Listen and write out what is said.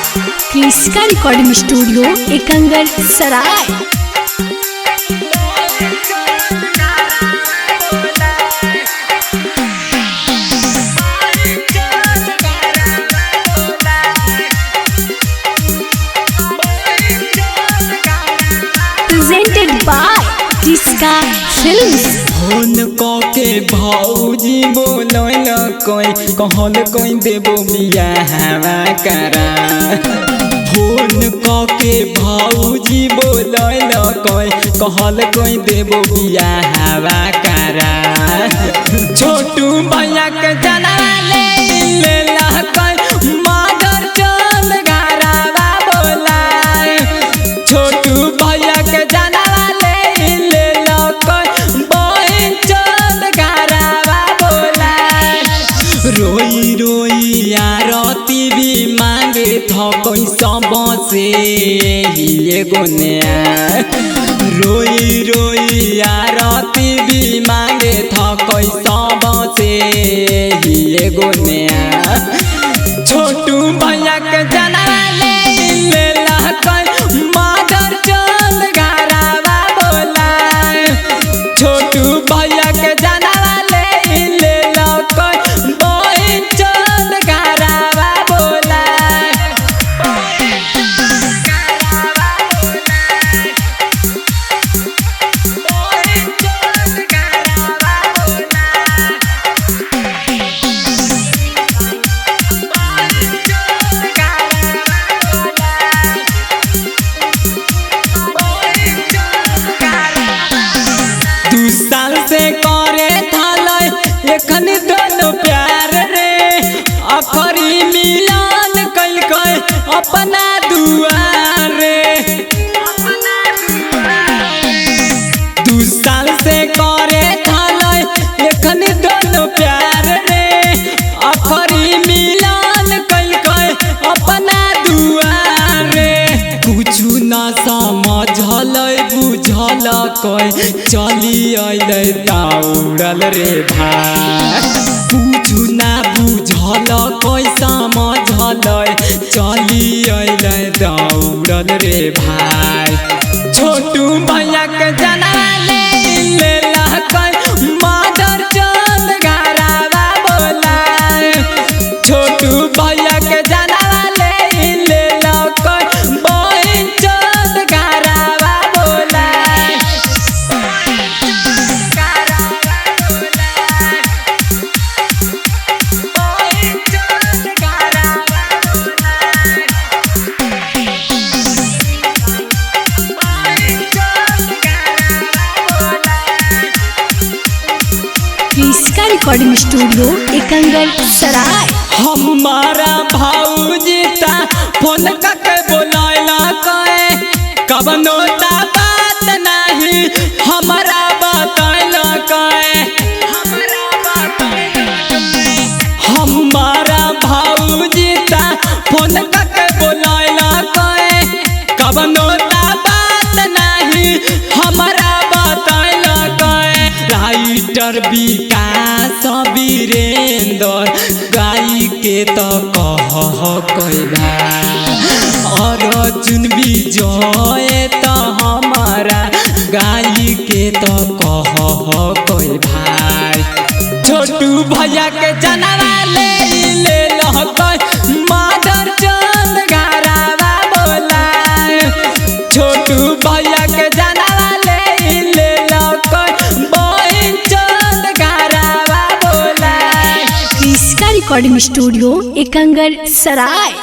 क्रिस्का recording studio Ekangar Sarai. Presented by Kriska films. Phone के भौजी बोलल कोई कहल कोई देबो बियाहवा करा। फोन के भौजी बोलल कोई कहल कोई देबो बियाहवा करा। छोटू भैया के जनवा ले कोई मदर चंद घरवा बोलाए। छोटू भैया के जनवा ले कोई बहन चंद घरवा बोलाए। रोई रोई आरती भी मांगे थो कोई सब से एगो नया। रोई रोई आरती भी मांगे थो कोई सब से एगो नया। छोटू भैया के जनवा ले कोई मदर चंद घरवा बोलाए। छोटू भैया के जनवा ले कोई बहन चंद घरवा बोलाए। दू साल से करे थाले एखन दोनों प्यार रे। अखरी मिलन कैल अपना दुआर रे। दू साल से करे थाले एखन दोनों प्यार रे। अखरी मिलन कैल अपना दुआर रे। कुछु न समझल बुझल कोई चली अइले दौड़ल रे भाई। कुछु ना बुझल कोई समझल चली अइले दौड़ल रे भाई। छोटू भैया के जनवा ले कोई मदर चंद घरवा बोलाए। छोटू भैया के जनवा ले कोई बहन चंद घरवा बोलाए। क्रिस्का रिकॉर्डिंग स्टूडियो एकंगर सराय। हमारा भौजी ता फोन करके बोलैला कहे कबनो ता बात नहीं हमारा बतैला कहे। हमारा भौजी ता फोन करके बोलैला कहे कबनो ता बात नहीं हमारा बतैला कहे। राइटर विकास वीरेंद्र गाई के तो कह कोइला। और अर्जुन विजय तो हमारा गाई के तो कह कोई भाई। छोटू भैया के जनवा ले कोई मदर चंद घरवा बोलाए। छोटू भैया के जनवा ले कोई बहन चंद घरवा बोलाए। क्रिस्का रिकॉर्डिंग स्टूडियो एकंगर सराय।